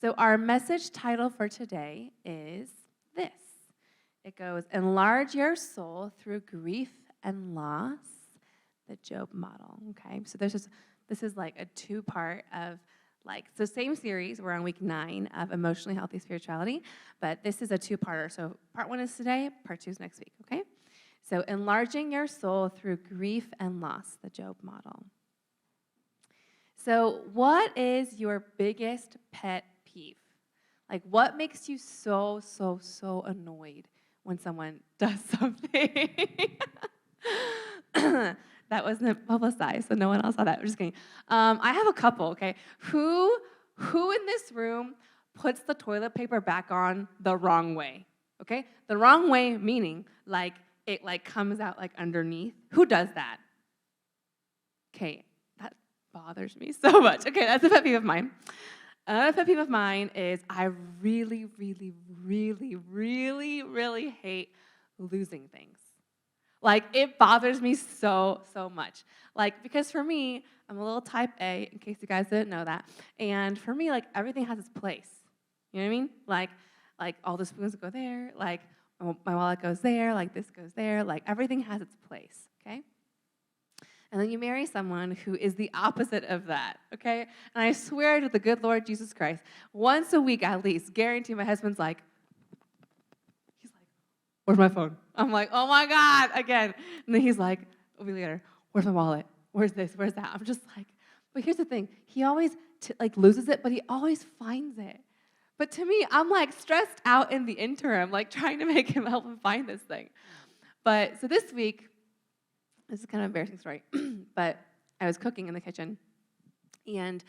So our message title for today is this. It goes, Enlarge your soul through grief and loss, the Job model. Okay, so this is like a two-part of so same series. We're on week 9 of emotionally healthy spirituality, but this is a two-parter. So part 1 is today, part 2 is next week, okay? So enlarging your soul through grief and loss, the Job model. So what is your biggest pet peeve? Like what makes you so annoyed when someone does something? That wasn't publicized, so no one else saw that. I'm just kidding. I have a couple, okay? Who in this room puts the toilet paper back on the wrong way, okay? The wrong way meaning it comes out underneath. Who does that? Okay, that bothers me so much. Okay, that's a pet peeve of mine. Another pet peeve of mine is I really hate losing things. It bothers me so much. Because for me, I'm a little type A, in case you guys didn't know that. And for me, everything has its place. You know what I mean? All the spoons go there. My wallet goes there. This goes there. Everything has its place, okay? And then you marry someone who is the opposite of that, okay? And I swear to the good Lord Jesus Christ, once a week at least, guarantee my husband's where's my phone? I'm like, oh my God, again. And then he's like, a week later, where's my wallet? Where's this? Where's that? I'm just like, but here's the thing. He always loses it, but he always finds it. But to me, I'm stressed out in the interim, trying to make him help him find this thing. But so this week, this is kind of an embarrassing story, but I was cooking in the kitchen, and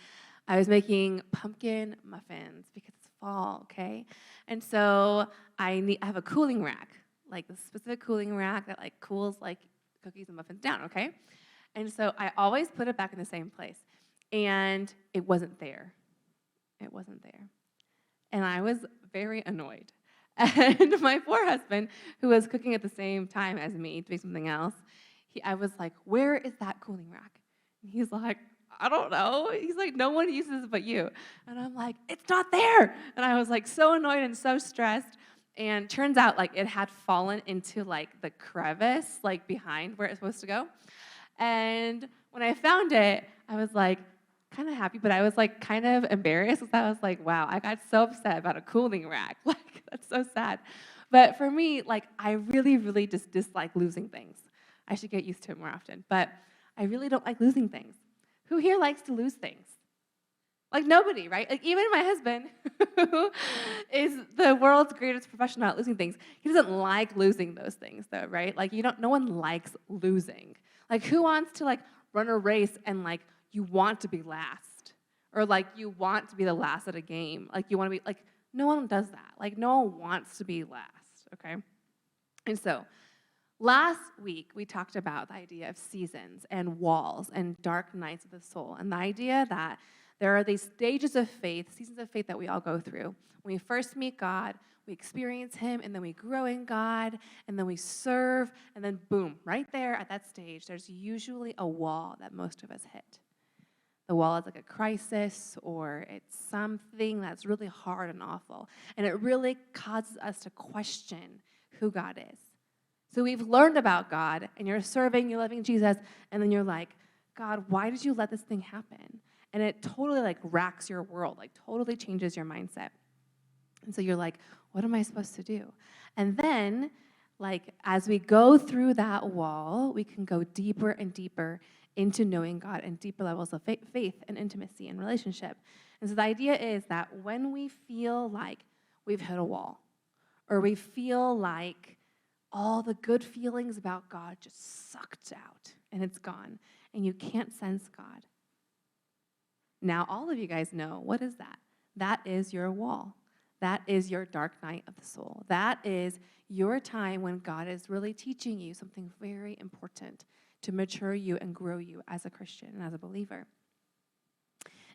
I was making pumpkin muffins because it's fall, okay? And so I have a cooling rack, the specific cooling rack that cools cookies and muffins down, okay? And so I always put it back in the same place, and it wasn't there. It wasn't there. And I was very annoyed. And my poor husband, who was cooking at the same time as me, doing something else, I was like, where is that cooling rack? And he's like, I don't know. He's like, no one uses it but you. And I'm like, it's not there. And I was so annoyed and so stressed. And turns out it had fallen into the crevice behind where it's supposed to go. And when I found it, I was kind of happy, but I was kind of embarrassed because I was wow, I got so upset about a cooling rack. That's so sad. But for me, I really just dislike losing things. I should get used to it more often. But I really don't like losing things. Who here likes to lose things? Nobody, right? Even my husband, who is the world's greatest professional at losing things, he doesn't like losing those things, though, right? No one likes losing. Who wants to run a race and you want to be last, or you want to be the last at a game, you want to be no one does that. No one wants to be last, okay? And so last week, we talked about the idea of seasons and walls and dark nights of the soul, and the idea that there are these stages of faith, seasons of faith that we all go through. When we first meet God, we experience Him, and then we grow in God, and then we serve, and then boom, right there at that stage, there's usually a wall that most of us hit. The wall is a crisis, or it's something that's really hard and awful, and it really causes us to question who God is. So we've learned about God, and you're serving, you're loving Jesus, and then you're like, God, why did you let this thing happen? And it totally racks your world, totally changes your mindset. And so you're like, what am I supposed to do? And then, as we go through that wall, we can go deeper and deeper into knowing God and deeper levels of faith and intimacy and relationship. And so the idea is that when we feel like we've hit a wall, or we feel like all the good feelings about God just sucked out and it's gone, and you can't sense God. Now, all of you guys know, what is that? That is your wall. That is your dark night of the soul. That is your time when God is really teaching you something very important to mature you and grow you as a Christian and as a believer.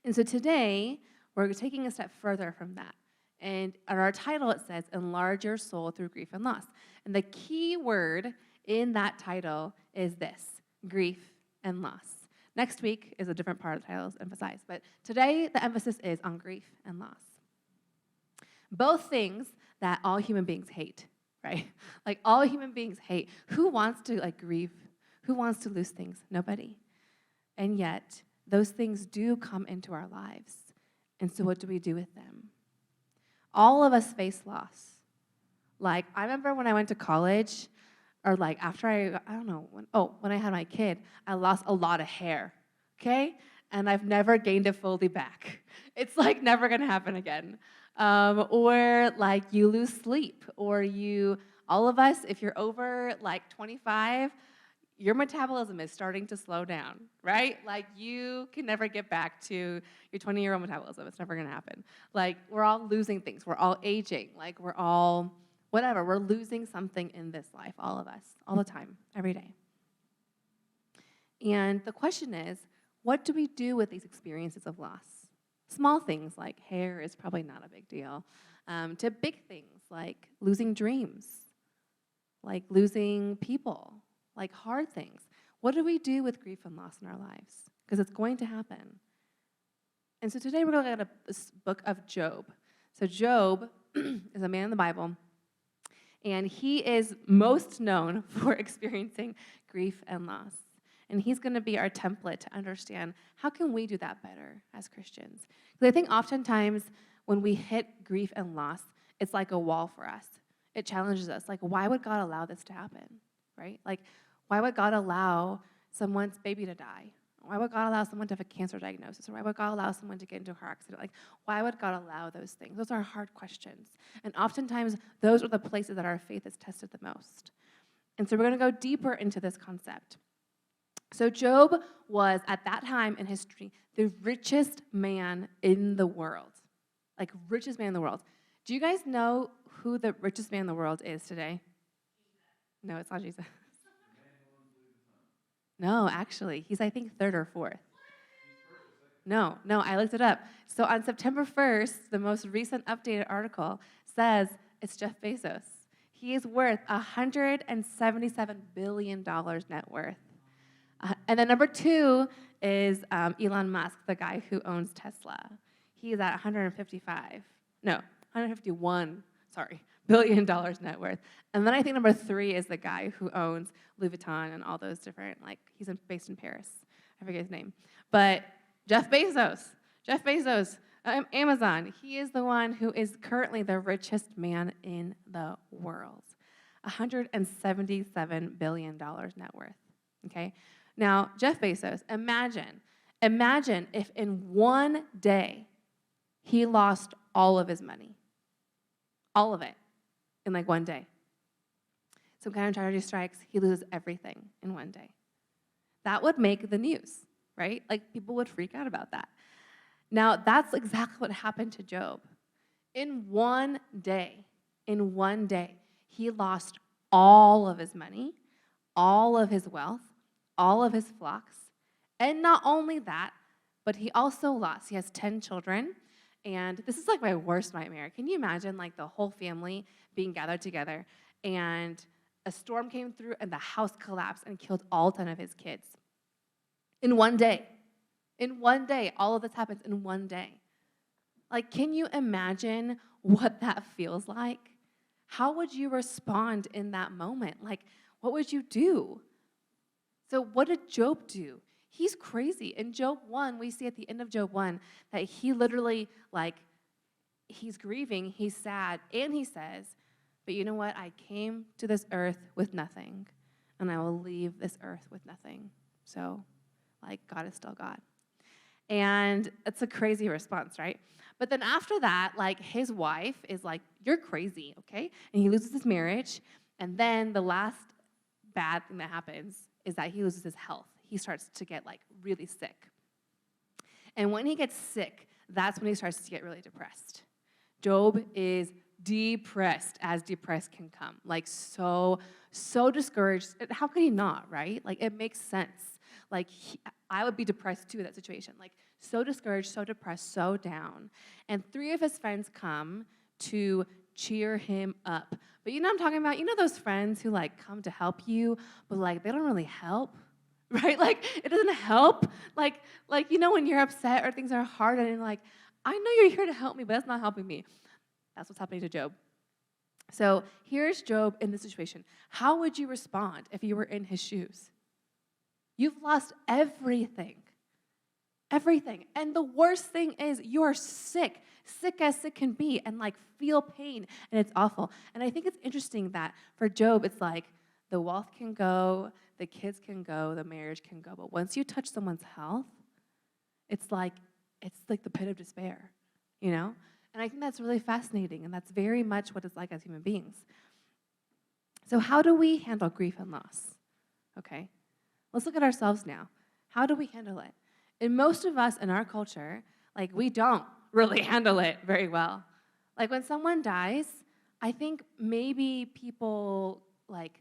And so today, we're taking a step further from that. And on our title, it says, Enlarge your soul through grief and loss. And the key word in that title is this, grief and loss. Next week is a different part of the title is emphasized. But today, the emphasis is on grief and loss. Both things that all human beings hate, right? Like all human beings hate. Who wants to like grieve? Who wants to lose things? Nobody. And yet, those things do come into our lives. And so what do we do with them? All of us face loss. Like, I remember when I went to college, or like after I don't know, when I had my kid, I lost a lot of hair, okay? And I've never gained it fully back. It's like never gonna happen again. Or like you lose sleep, or all of us, if you're over like 25, your metabolism is starting to slow down, right? Like you can never get back to your 20-year-old metabolism. It's never gonna happen. Like we're all losing things. We're all aging. Like we're all, whatever. We're losing something in this life, all of us, all the time, every day. And the question is, what do we do with these experiences of loss? Small things like hair is probably not a big deal, to big things like losing dreams, like losing people, like hard things. What do we do with grief and loss in our lives? Because it's going to happen. And so today we're going to look at this book of Job. So Job is a man in the Bible, and he is most known for experiencing grief and loss. And he's going to be our template to understand how can we do that better as Christians. Because I think oftentimes when we hit grief and loss, it's like a wall for us. It challenges us. Like, why would God allow this to happen, right? Like, why would God allow someone's baby to die? Why would God allow someone to have a cancer diagnosis? Or why would God allow someone to get into a car accident? Like, why would God allow those things? Those are hard questions. And oftentimes, those are the places that our faith is tested the most. And so we're going to go deeper into this concept. So Job was, at that time in history, the richest man in the world. Like, richest man in the world. Do you guys know who the richest man in the world is today? No, it's not Jesus. No, actually, he's, I think, third or fourth. No, I looked it up. So on September 1st, the most recent updated article says it's Jeff Bezos. He is worth $177 billion net worth. And then number 2 is Elon Musk, the guy who owns Tesla. He's at $151 billion net worth. And then I think number 3 is the guy who owns Louis Vuitton and all those different, like, he's based in Paris. I forget his name. But Jeff Bezos, Amazon, he is the one who is currently the richest man in the world. $177 billion net worth, okay? Now, Jeff Bezos, imagine if in one day he lost all of his money. All of it in like one day. Some kind of tragedy strikes, he loses everything in one day. That would make the news, right? Like people would freak out about that. Now, that's exactly what happened to Job. In one day, he lost all of his money, all of his wealth, all of his flocks. And not only that, but he also lost, he has 10 children. And this is like my worst nightmare. Can you imagine like the whole family being gathered together and a storm came through and the house collapsed and killed all 10 of his kids? In one day. In one day. All of this happens in one day. Like, can you imagine what that feels like? How would you respond in that moment? Like, what would you do? So what did Job do? He's crazy. In Job 1, we see at the end of Job 1 that he literally, like, he's grieving, he's sad, and he says, but you know what? I came to this earth with nothing, and I will leave this earth with nothing. So, like, God is still God. And it's a crazy response, right? But then after that, like, his wife is like, you're crazy, okay? And he loses his marriage, and then the last bad thing that happens is that he loses his health. He starts to get like really sick. And when he gets sick, that's when he starts to get really depressed. Job is depressed as depressed can come. Like so discouraged. How could he not, right? Like it makes sense. Like I would be depressed too in that situation. Like so discouraged, so depressed, so down. And 3 of his friends come to cheer him up. But you know what I'm talking about? You know those friends who like come to help you, but like they don't really help, right? Like it doesn't help. Like you know when you're upset or things are hard and you're like, I know you're here to help me, but that's not helping me. That's what's happening to Job. So here's Job in this situation. How would you respond if you were in his shoes? You've lost everything. Everything. And the worst thing is you are sick as sick can be, and like feel pain, and it's awful. And I think it's interesting that for Job, it's like the wealth can go, the kids can go, the marriage can go, but once you touch someone's health, it's like the pit of despair, you know? And I think that's really fascinating, and that's very much what it's like as human beings. So how do we handle grief and loss? Okay, let's look at ourselves now. How do we handle it? And most of us in our culture, like, we don't really handle it very well. Like, when someone dies, I think maybe people, like,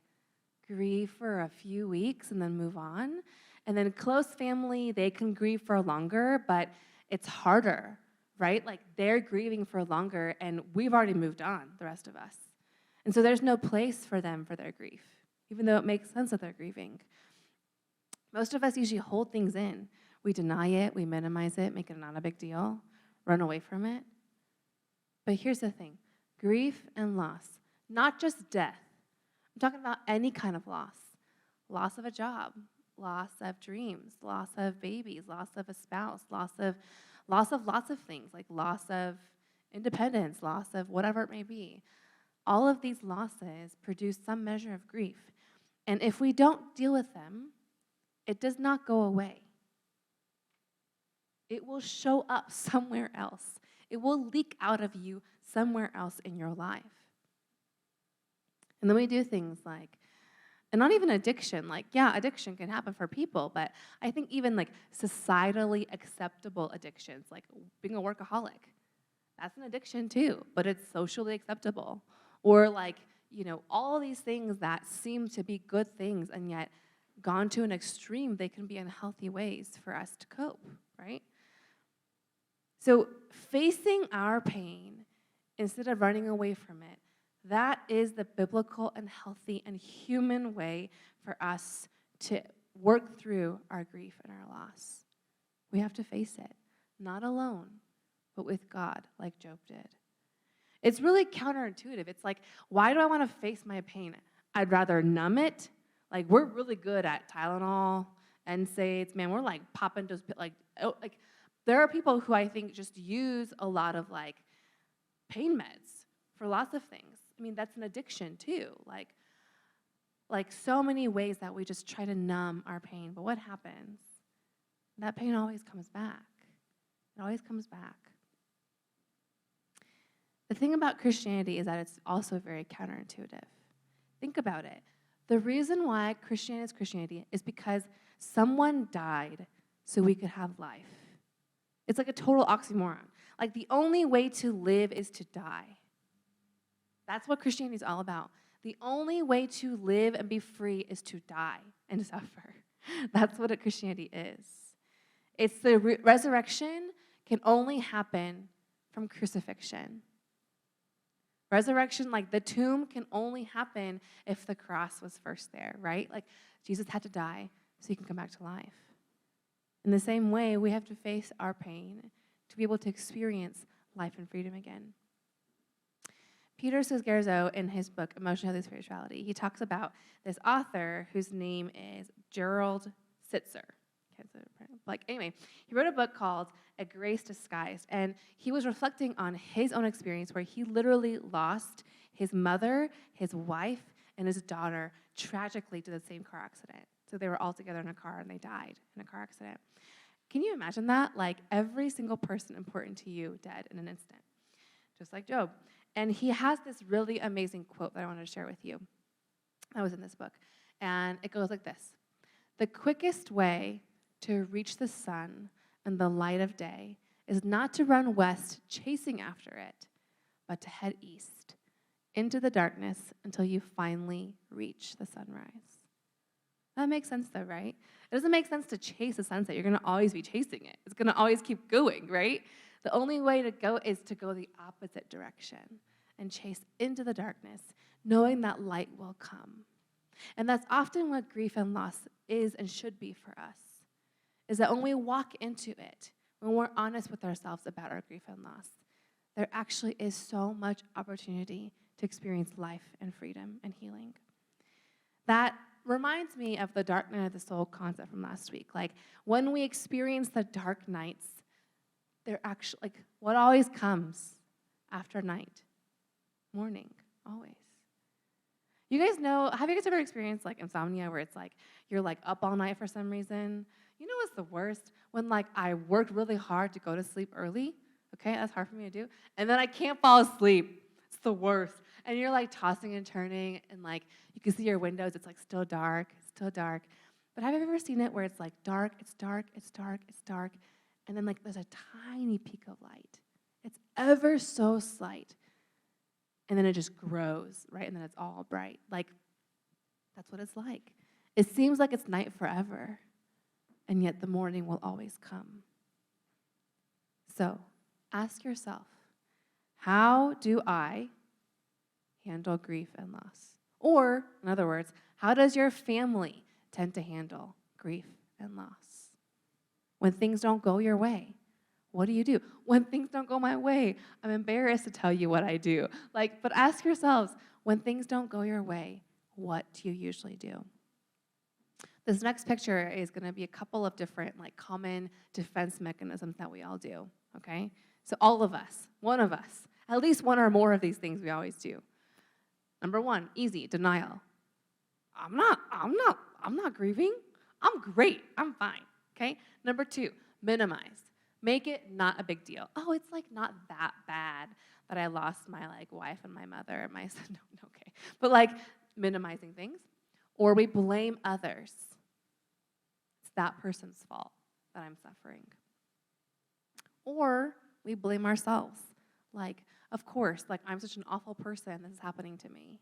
grieve for a few weeks and then move on. And then close family, they can grieve for longer, but it's harder, right? Like, they're grieving for longer, and we've already moved on, the rest of us. And so there's no place for them for their grief, even though it makes sense that they're grieving. Most of us usually hold things in. We deny it, we minimize it, make it not a big deal, run away from it. But here's the thing, grief and loss, not just death. I'm talking about any kind of loss. Loss of a job, loss of dreams, loss of babies, loss of a spouse, loss of lots of things, like loss of independence, loss of whatever it may be. All of these losses produce some measure of grief. And if we don't deal with them, it does not go away. It will show up somewhere else. It will leak out of you somewhere else in your life. And then we do things like, and not even addiction, like, yeah, addiction can happen for people, but I think even like societally acceptable addictions, like being a workaholic, that's an addiction too, but it's socially acceptable. Or like, you know, all these things that seem to be good things, and yet gone to an extreme, they can be unhealthy ways for us to cope, right? So facing our pain instead of running away from it, that is the biblical and healthy and human way for us to work through our grief and our loss. We have to face it, not alone, but with God, like Job did. It's really counterintuitive. It's like, why do I want to face my pain? I'd rather numb it. Like, we're really good at Tylenol, NSAIDs. Man, we're like popping those, like there are people who I think just use a lot of like pain meds for lots of things. I mean, that's an addiction too. Like so many ways that we just try to numb our pain. But what happens? That pain always comes back. It always comes back. The thing about Christianity is that it's also very counterintuitive. Think about it. The reason why Christianity is Christianity is because someone died so we could have life. It's like a total oxymoron. Like, the only way to live is to die. That's what Christianity is all about. The only way to live and be free is to die and suffer. That's what Christianity is. It's the resurrection can only happen from crucifixion. Resurrection, like the tomb, can only happen if the cross was first there, right? Like, Jesus had to die so he can come back to life. In the same way, we have to face our pain to be able to experience life and freedom again. Peter Scazzaro, in his book, Emotional Healthy Spirituality, he talks about this author whose name is Gerald Sitzer. Anyway, he wrote a book called A Grace Disguised, and he was reflecting on his own experience where he literally lost his mother, his wife, and his daughter tragically to the same car accident. So they were all together in a car, and they died in a car accident. Can you imagine that? Like, every single person important to you dead in an instant, just like Job. And he has this really amazing quote that I want to share with you that was in this book. And it goes like this: "The quickest way to reach the sun and the light of day is not to run west chasing after it, but to head east into the darkness until you finally reach the sunrise." That makes sense though, right? It doesn't make sense to chase the sunset. You're going to always be chasing it. It's going to always keep going, right? The only way to go is to go the opposite direction and chase into the darkness, knowing that light will come. And that's often what grief and loss is and should be for us, is that when we walk into it, when we're honest with ourselves about our grief and loss, there actually is so much opportunity to experience life and freedom and healing. That reminds me of the dark night of the soul concept from last week. Like, when we experience the dark nights, they're actually, like, what always comes after night? Morning, always. You guys know, have you guys ever experienced, like, insomnia where it's, like, you're, like, up all night for some reason? You know what's the worst? When, like, I worked really hard to go to sleep early. Okay, that's hard for me to do. And then I can't fall asleep. It's the worst. And you're, like, tossing and turning, and, like, you can see your windows. It's, like, still dark. But have you ever seen it where it's, like, dark, it's dark, and then, like, there's a tiny peak of light. It's ever so slight. And then it just grows, right? And then it's all bright. Like, that's what it's like. It seems like it's night forever, and yet the morning will always come. So, ask yourself, how do I handle grief and loss? Or, in other words, how does your family tend to handle grief and loss? When things don't go your way, what do you do? When things don't go my way, I'm embarrassed to tell you what I do. Like, but ask yourselves, when things don't go your way, what do you usually do? This next picture is going to be a couple of different, like, common defense mechanisms that we all do, okay? So all of us, one of us, at least one or more of these things we always do. Number one, easy, denial. I'm not grieving. I'm great. I'm fine, okay? Number two, minimize. Make it not a big deal. Oh, it's, like, not that bad that I lost my, like, wife and my mother and my son. No, okay. But, like, minimizing things. Or we blame others. It's that person's fault that I'm suffering. Or we blame ourselves. Like, of course, like, I'm such an awful person, this is happening to me.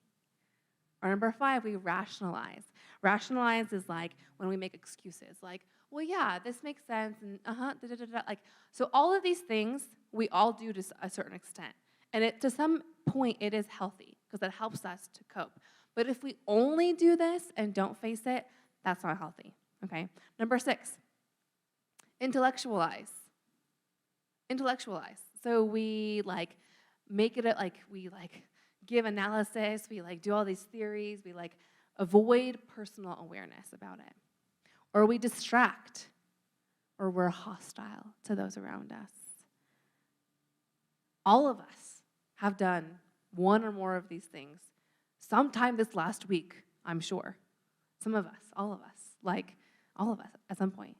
Or number five, we rationalize. Rationalize is like when we make excuses, like, well, yeah, this makes sense, and like, so all of these things we all do to a certain extent. And to some point, it is healthy because it helps us to cope. But if we only do this and don't face it, that's not healthy, okay? Number six, intellectualize. Intellectualize. So we, like, make it we, like, give analysis, we, like, do all these theories, we, like, avoid personal awareness about it. Or we distract, or we're hostile to those around us. All of us have done one or more of these things sometime this last week, I'm sure. Some of us, all of us, like, all of us at some point.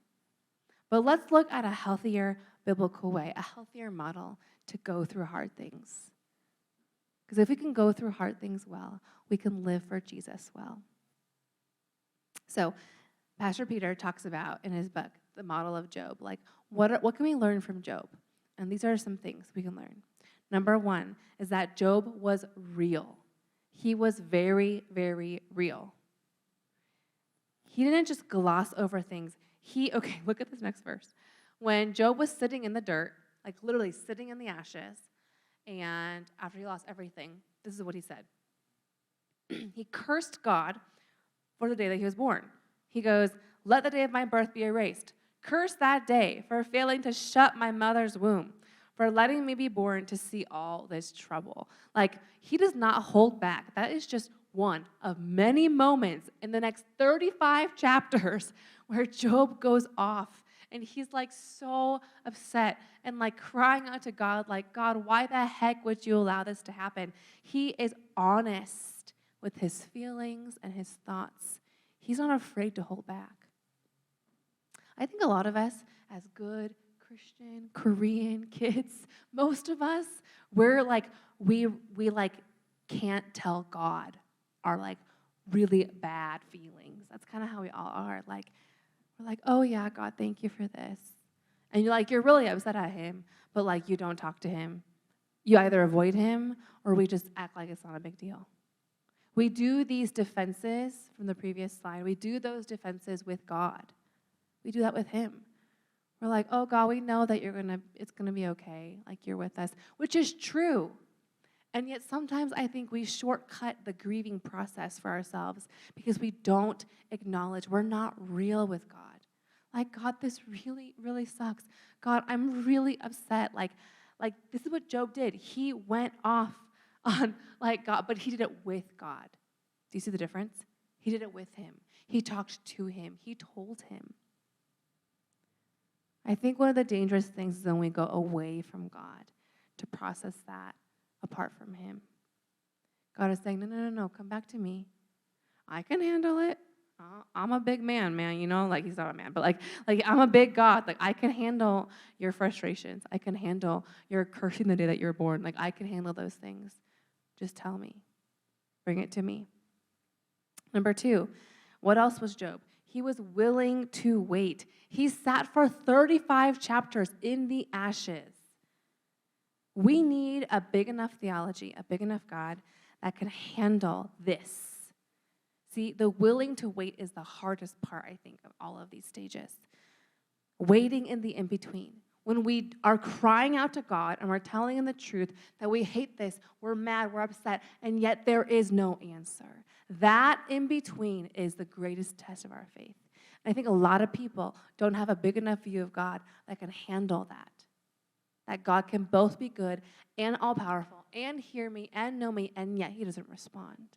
But let's look at a healthier biblical way, a healthier model to go through hard things. Because if we can go through hard things well, we can live for Jesus well. So, Pastor Peter talks about in his book, The Model of Job, like, what can we learn from Job? And these are some things we can learn. Number one is that Job was real. He was very, very real. He didn't just gloss over things. Okay, look at this next verse. When Job was sitting in the dirt, like literally sitting in the ashes, and after he lost everything, this is what he said. He cursed God for the day that he was born. He goes, "Let the day of my birth be erased. Curse that day for failing to shut my mother's womb, for letting me be born to see all this trouble." Like, he does not hold back. That is just one of many moments in the next 35 chapters where Job goes off. And he's, like, so upset and, like, crying out to God, like, God, why the heck would you allow this to happen? He is honest with his feelings and his thoughts. He's not afraid to hold back. I think a lot of us, as good Christian, Korean kids, most of us, we're like, we can't tell God our, like, really bad feelings. That's kind of how we all are. Like, we're like, oh yeah, God, thank you for this. And you're really upset at him, but, like, you don't talk to him. You either avoid him or we just act like it's not a big deal. We do these defenses from the previous slide. We do those defenses with God. We do that with him. We're like, oh God, we know that it's gonna be okay. Like, you're with us, which is true. And yet sometimes I think we shortcut the grieving process for ourselves because we don't acknowledge we're not real with God. Like, God, this really, really sucks. God, I'm really upset. Like, Like, this is what Job did. He went off on, like, God, but he did it with God. Do you see the difference? He did it with him. He talked to him. He told him. I think one of the dangerous things is when we go away from God to process that apart from him. God is saying, no, come back to me. I can handle it. I'm a big man, like he's not a man, but like I'm a big God. Like I can handle your frustrations. I can handle your cursing the day that you were born. Like I can handle those things. Just tell me. Bring it to me. Number 2, what else was Job? He was willing to wait. He sat for 35 chapters in the ashes. We need a big enough theology, a big enough God that can handle this. See, the willing to wait is the hardest part, I think, of all of these stages. Waiting in the in-between. When we are crying out to God and we're telling him the truth that we hate this, we're mad, we're upset, and yet there is no answer. That in-between is the greatest test of our faith. And I think a lot of people don't have a big enough view of God that can handle that. That God can both be good and all-powerful and hear me and know me, and yet he doesn't respond.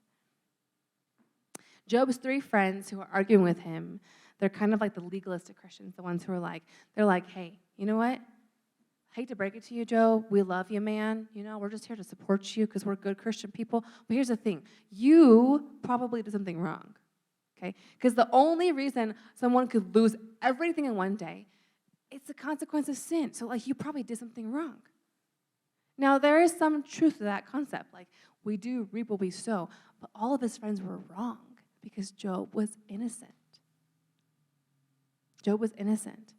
Job's 3 friends who are arguing with him, they're kind of like the legalistic Christians, the ones who are they're like, hey, you know what? I hate to break it to you, Job. We love you, man. We're just here to support you because we're good Christian people. But here's the thing. You probably did something wrong, okay? Because the only reason someone could lose everything in one day, it's the consequence of sin. So, you probably did something wrong. Now, there is some truth to that concept. We do reap what we sow. But all of his friends were wrong because Job was innocent. Job was innocent.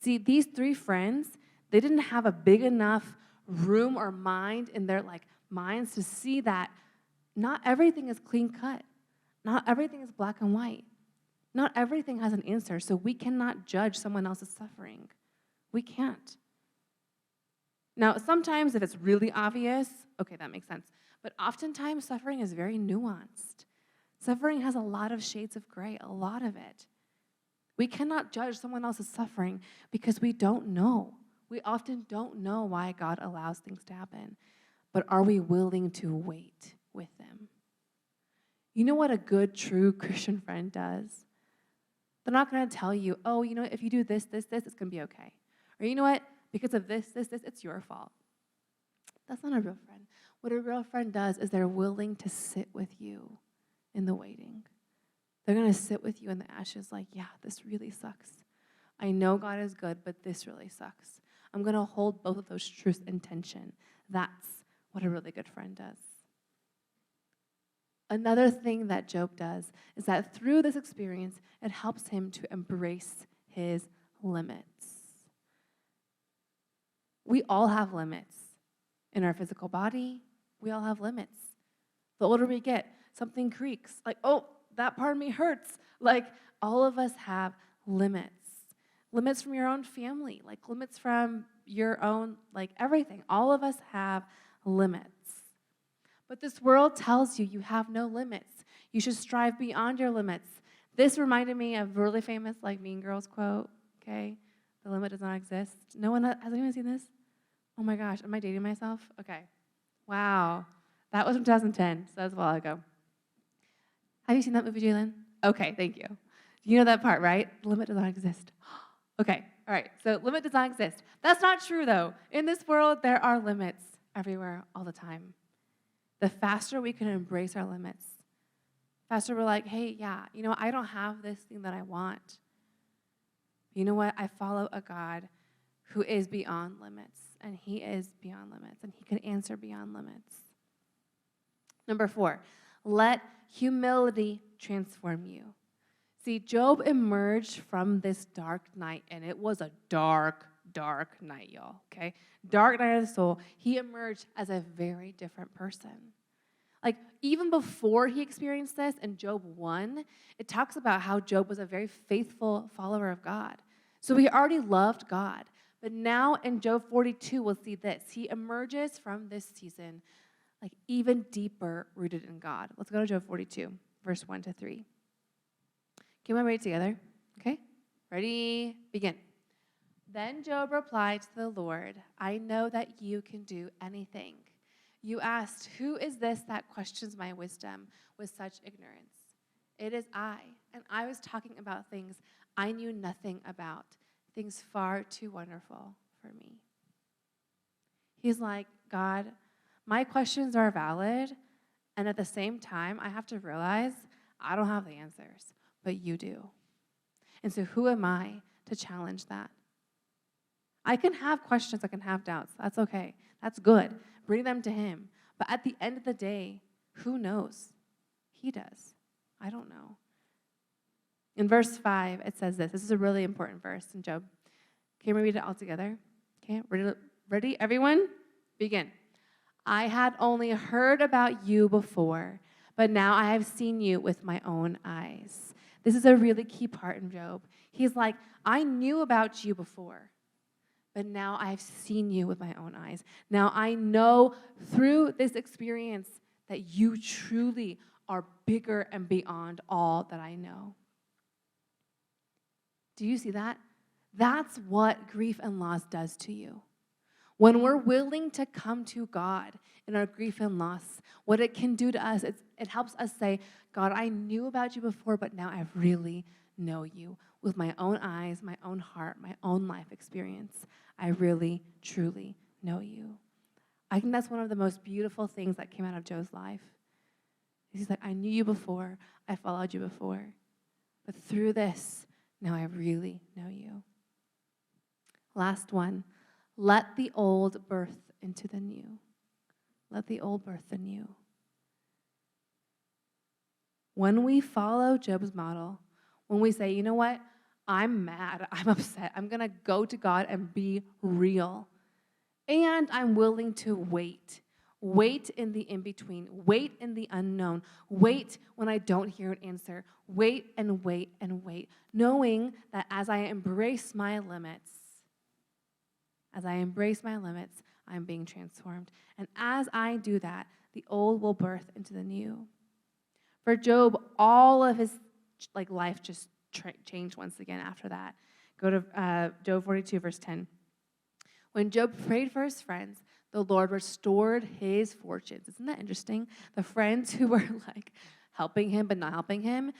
See, these 3 friends, they didn't have a big enough room or mind in their minds to see that not everything is clean cut. Not everything is black and white. Not everything has an answer, so we cannot judge someone else's suffering. We can't. Now, sometimes if it's really obvious, okay, that makes sense. But oftentimes, suffering is very nuanced. Suffering has a lot of shades of gray, a lot of it. We cannot judge someone else's suffering because we don't know. We often don't know why God allows things to happen. But are we willing to wait with them? You know what a good, true Christian friend does? They're not going to tell you, oh, if you do this, it's going to be okay. Or you know what? Because of this, it's your fault. That's not a real friend. What a real friend does is they're willing to sit with you in the waiting. They're going to sit with you in the ashes yeah, this really sucks. I know God is good, but this really sucks. I'm going to hold both of those truths in tension. That's what a really good friend does. Another thing that Job does is that through this experience, it helps him to embrace his limits. We all have limits. In our physical body, we all have limits. The older we get, something creaks. Oh, that part of me hurts. All of us have limits. Limits from your own family, limits from your own, everything. All of us have limits. But this world tells you have no limits. You should strive beyond your limits. This reminded me of a really famous, Mean Girls quote, okay? The limit does not exist. Has anyone seen this? Oh my gosh, am I dating myself? Okay. Wow. That was from 2010, so that was a while ago. Have you seen that movie, Jalen? Okay, thank you. You know that part, right? The limit does not exist. Okay, all right, so limit does not exist. That's not true, though. In this world, there are limits everywhere, all the time. The faster we can embrace our limits, faster we're like, hey, yeah, I don't have this thing that I want. You know what? I follow a God who is beyond limits, and he is beyond limits, and he can answer beyond limits. Number 4, let humility transform you. See, Job emerged from this dark night, and it was a dark, dark night, y'all, okay? Dark night of the soul. He emerged as a very different person. Even before he experienced this in Job 1, it talks about how Job was a very faithful follower of God. So he already loved God. But now in Job 42, we'll see this. He emerges from this season even deeper rooted in God. Let's go to Job 42, verse 1-3. Can we read it together? Okay? Ready? Begin. Then Job replied to the Lord, I know that you can do anything. You asked, who is this that questions my wisdom with such ignorance? It is I, and I was talking about things I knew nothing about, things far too wonderful for me. He's like, God, my questions are valid, and at the same time, I have to realize I don't have the answers, but you do. And so who am I to challenge that? I can have questions, I can have doubts. That's okay. That's good. Bring them to him. But at the end of the day, who knows? He does. I don't know. In verse 5, it says this. This is a really important verse in Job. Can we read it all together? Okay, ready? Everyone? Begin. I had only heard about you before, but now I have seen you with my own eyes. This is a really key part in Job. He's like, I knew about you before, but now I have seen you with my own eyes. Now I know through this experience that you truly are bigger and beyond all that I know. Do you see that? That's what grief and loss does to you. When we're willing to come to God in our grief and loss, what it can do to us, it helps us say, God, I knew about you before, but now I really know you with my own eyes, my own heart, my own life experience. I really, truly know you. I think that's one of the most beautiful things that came out of Job's life. He's like, I knew you before, I followed you before, but through this, now I really know you. Last one. Let the old birth into the new. Let the old birth the new. When we follow Job's model, when we say, you know what, I'm mad, I'm upset, I'm going to go to God and be real. And I'm willing to wait. Wait in the in-between. Wait in the unknown. Wait when I don't hear an answer. Wait and wait and wait. Knowing that as I embrace my limits, I'm being transformed. And as I do that, the old will birth into the new. For Job, all of his life just changed once again after that. Go to Job 42, verse 10. When Job prayed for his friends, the Lord restored his fortunes. Isn't that interesting? The friends who were helping him but not helping him,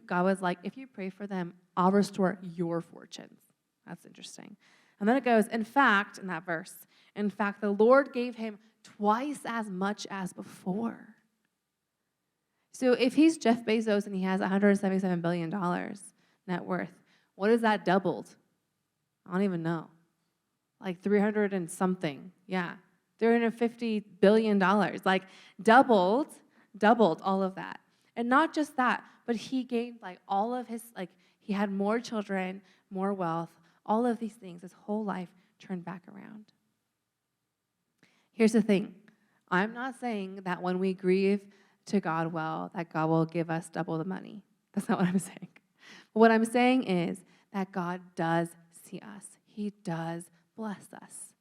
God was like, if you pray for them, I'll restore your fortunes. That's interesting. And then it goes, in fact, in that verse, in fact, the Lord gave him twice as much as before. So if he's Jeff Bezos and he has $177 billion net worth, what is that doubled? I don't even know. 300 and something. Yeah, $350 billion. Doubled all of that. And not just that, but he gained all of his, he had more children, more wealth, all of these things. His whole life turned back around. Here's the thing. I'm not saying that when we grieve to God well, that God will give us double the money. That's not what I'm saying. But what I'm saying is that God does see us. He does bless us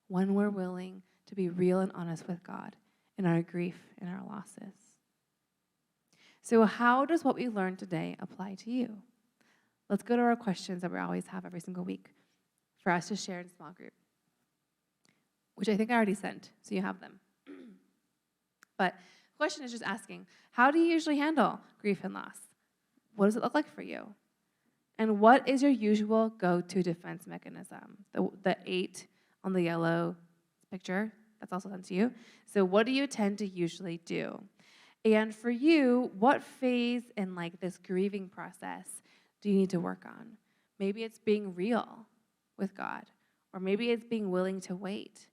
when we're willing to be real and honest with God in our grief and our losses. So how does what we learned today apply to you? Let's go to our questions that we always have every single week for us to share in small group, which I think I already sent, so you have them. But the question is just asking, how do you usually handle grief and loss? What does it look like for you? And what is your usual go-to defense mechanism? The 8 on the yellow picture, that's also sent to you. So what do you tend to usually do? And for you, what phase in this grieving process do you need to work on? Maybe it's being real with God, or maybe it's being willing to wait,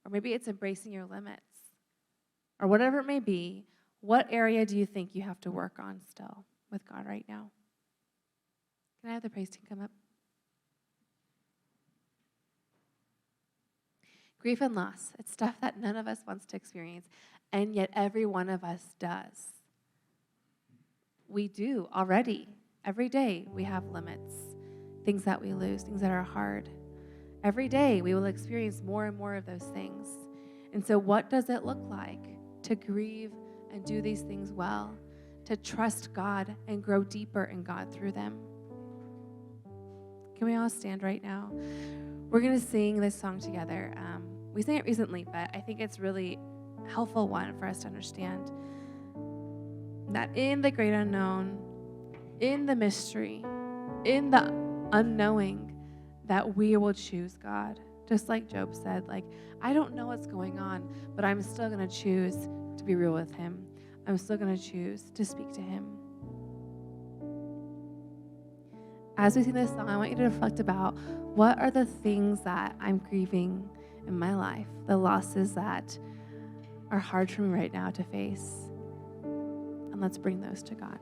or maybe it's embracing your limits, or whatever it may be. What area do you think you have to work on still with God right now? Can I have the praise team come up? Grief and loss, it's stuff that none of us wants to experience, and yet every one of us does. We do already. Every day we have limits, things that we lose, things that are hard. Every day we will experience more and more of those things. And so what does it look like to grieve and do these things well, to trust God and grow deeper in God through them? Can we all stand right now? We're going to sing this song together. We sang it recently, but I think it's really a helpful one for us to understand that in the great unknown, in the mystery, in the unknowing, that we will choose God. Just like Job said, like, I don't know what's going on, but I'm still going to choose to be real with him. I'm still going to choose to speak to him. As we sing this song, I want you to reflect about what are the things that I'm grieving in my life, the losses that are hard for me right now to face. And let's bring those to God.